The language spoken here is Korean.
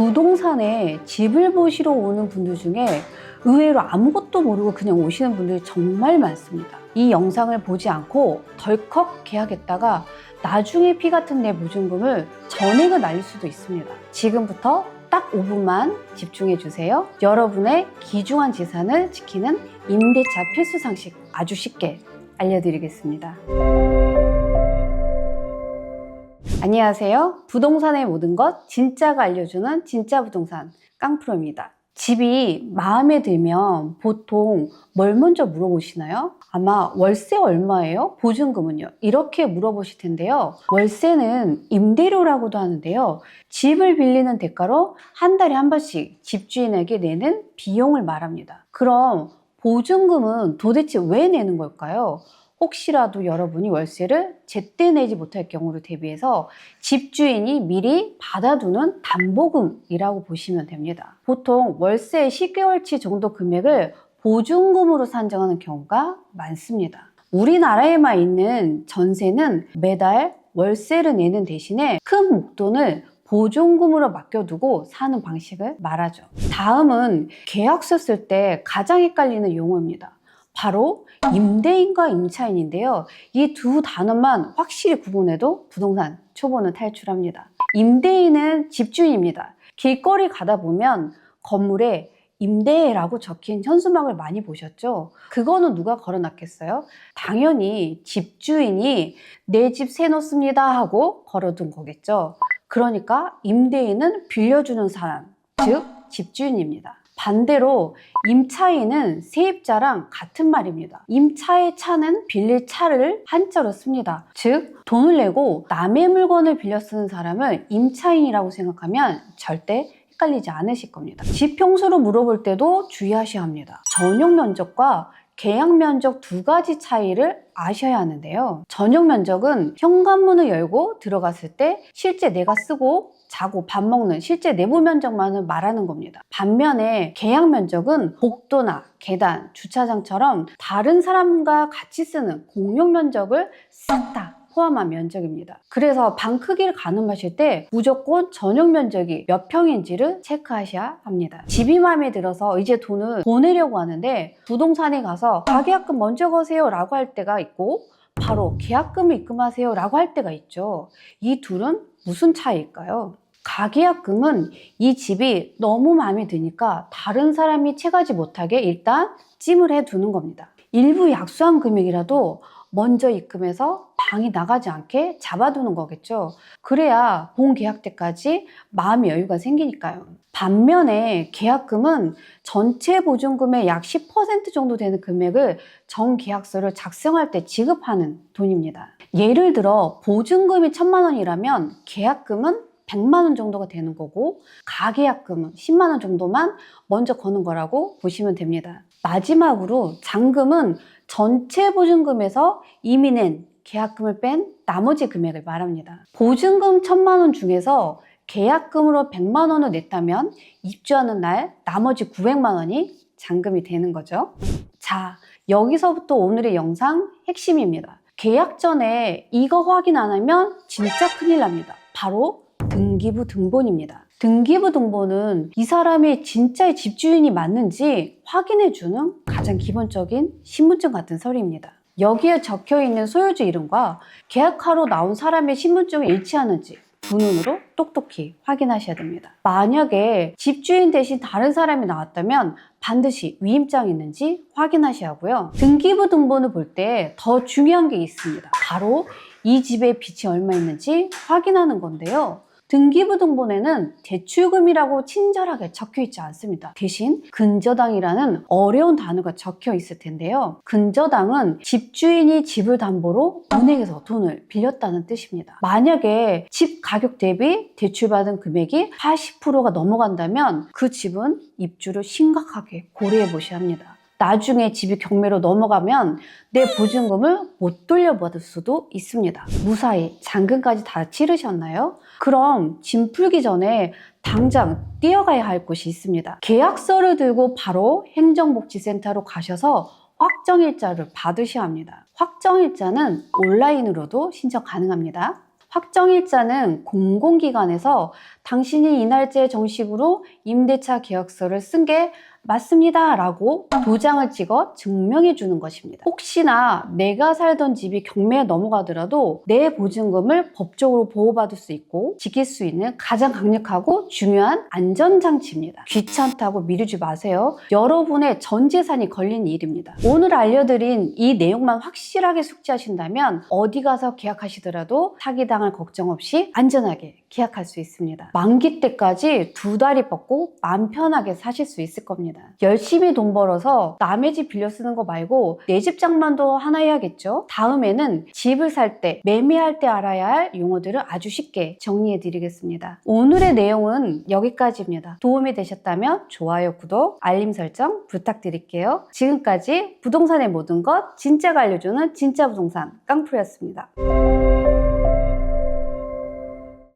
부동산에 집을 보시러 오는 분들 중에 의외로 아무것도 모르고 그냥 오시는 분들이 정말 많습니다. 이 영상을 보지 않고 덜컥 계약했다가 나중에 피 같은 내 보증금을 전액을 날릴 수도 있습니다. 지금부터 딱 5분만 집중해 주세요. 여러분의 귀중한 재산을 지키는 임대차 필수 상식 아주 쉽게 알려드리겠습니다. 안녕하세요. 부동산의 모든 것 진짜가 알려주는 진짜 부동산 깡프로입니다. 집이 마음에 들면 보통 뭘 먼저 물어보시나요? 아마 월세 얼마예요? 보증금은요? 이렇게 물어보실 텐데요. 월세는 임대료라고도 하는데요. 집을 빌리는 대가로 한 달에 한 번씩 집주인에게 내는 비용을 말합니다. 그럼 보증금은 도대체 왜 내는 걸까요? 혹시라도 여러분이 월세를 제때 내지 못할 경우를 대비해서 집주인이 미리 받아두는 담보금이라고 보시면 됩니다. 보통 월세 10개월치 정도 금액을 보증금으로 산정하는 경우가 많습니다. 우리나라에만 있는 전세는 매달 월세를 내는 대신에 큰 목돈을 보증금으로 맡겨두고 사는 방식을 말하죠. 다음은 계약서 쓸 때 가장 헷갈리는 용어입니다. 바로 임대인과 임차인인데요. 이 두 단어만 확실히 구분해도 부동산 초보는 탈출합니다. 임대인은 집주인입니다. 길거리 가다 보면 건물에 임대라고 적힌 현수막을 많이 보셨죠? 그거는 누가 걸어놨겠어요? 당연히 집주인이 내 집 세놓습니다 하고 걸어둔 거겠죠. 그러니까 임대인은 빌려주는 사람, 즉 집주인입니다. 반대로 임차인은 세입자랑 같은 말입니다. 임차의 차는 빌릴 차를 한자로 씁니다. 즉 돈을 내고 남의 물건을 빌려 쓰는 사람을 임차인이라고 생각하면 절대 헷갈리지 않으실 겁니다. 집 평수로 물어볼 때도 주의하셔야 합니다. 전용 면적과 계약 면적 두 가지 차이를 아셔야 하는데요. 전용 면적은 현관문을 열고 들어갔을 때 실제 내가 쓰고 자고 밥 먹는 실제 내부 면적만을 말하는 겁니다. 반면에 계약 면적은 복도나 계단, 주차장처럼 다른 사람과 같이 쓰는 공용 면적을 싹 다 포함한 면적입니다. 그래서 방 크기를 가늠하실 때 무조건 전용 면적이 몇 평인지를 체크하셔야 합니다. 집이 마음에 들어서 이제 돈을 보내려고 하는데 부동산에 가서 가계약금 먼저 거세요 라고 할 때가 있고 바로 계약금을 입금하세요 라고 할 때가 있죠. 이 둘은 무슨 차이일까요? 가계약금은 이 집이 너무 마음에 드니까 다른 사람이 채가지 못하게 일단 찜을 해두는 겁니다. 일부 약소한 금액이라도 먼저 입금해서 방이 나가지 않게 잡아두는 거겠죠. 그래야 본 계약 때까지 마음의 여유가 생기니까요. 반면에 계약금은 전체 보증금의 약 10% 정도 되는 금액을 정계약서를 작성할 때 지급하는 돈입니다. 예를 들어 보증금이 1,000만 원이라면 계약금은 100만 원 정도가 되는 거고 가계약금은 10만 원 정도만 먼저 거는 거라고 보시면 됩니다. 마지막으로 잔금은 전체 보증금에서 이미 낸 계약금을 뺀 나머지 금액을 말합니다. 보증금 1,000만 원 중에서 계약금으로 100만 원을 냈다면 입주하는 날 나머지 900만 원이 잔금이 되는 거죠. 자, 여기서부터 오늘의 영상 핵심입니다. 계약 전에 이거 확인 안 하면 진짜 큰일 납니다. 바로 등기부 등본입니다. 등기부 등본은 이 사람이 진짜의 집주인이 맞는지 확인해주는 가장 기본적인 신분증 같은 서류입니다. 여기에 적혀있는 소유주 이름과 계약하러 나온 사람의 신분증이 일치하는지 두 눈으로 똑똑히 확인하셔야 됩니다. 만약에 집주인 대신 다른 사람이 나왔다면 반드시 위임장이 있는지 확인하셔야 하고요. 등기부 등본을 볼 때 더 중요한 게 있습니다. 바로 이 집에 빚이 얼마 있는지 확인하는 건데요. 등기부 등본에는 대출금이라고 친절하게 적혀 있지 않습니다. 대신 근저당이라는 어려운 단어가 적혀 있을 텐데요. 근저당은 집주인이 집을 담보로 은행에서 돈을 빌렸다는 뜻입니다. 만약에 집 가격 대비 대출받은 금액이 80%가 넘어간다면 그 집은 입주를 심각하게 고려해 보셔야 합니다. 나중에 집이 경매로 넘어가면 내 보증금을 못 돌려받을 수도 있습니다. 무사히 잔금까지 다 치르셨나요? 그럼 짐 풀기 전에 당장 뛰어가야 할 곳이 있습니다. 계약서를 들고 바로 행정복지센터로 가셔서 확정일자를 받으셔야 합니다. 확정일자는 온라인으로도 신청 가능합니다. 확정일자는 공공기관에서 당신이 이날짜에 정식으로 임대차 계약서를 쓴 게 맞습니다 라고 도장을 찍어 증명해 주는 것입니다. 혹시나 내가 살던 집이 경매에 넘어가더라도 내 보증금을 법적으로 보호받을 수 있고 지킬 수 있는 가장 강력하고 중요한 안전장치입니다. 귀찮다고 미루지 마세요. 여러분의 전 재산이 걸린 일입니다. 오늘 알려드린 이 내용만 확실하게 숙지하신다면 어디 가서 계약하시더라도 사기당할 걱정 없이 안전하게 계약할 수 있습니다. 만기 때까지 2다리 뻗고 마음 편하게 사실 수 있을 겁니다. 열심히 돈 벌어서 남의 집 빌려 쓰는 거 말고 내 집 장만도 하나 해야겠죠? 다음에는 집을 살 때, 매매할 때 알아야 할 용어들을 아주 쉽게 정리해 드리겠습니다. 오늘의 내용은 여기까지입니다. 도움이 되셨다면 좋아요, 구독, 알림 설정 부탁드릴게요. 지금까지 부동산의 모든 것 진짜가 알려주는 진짜 부동산 깡프로였습니다.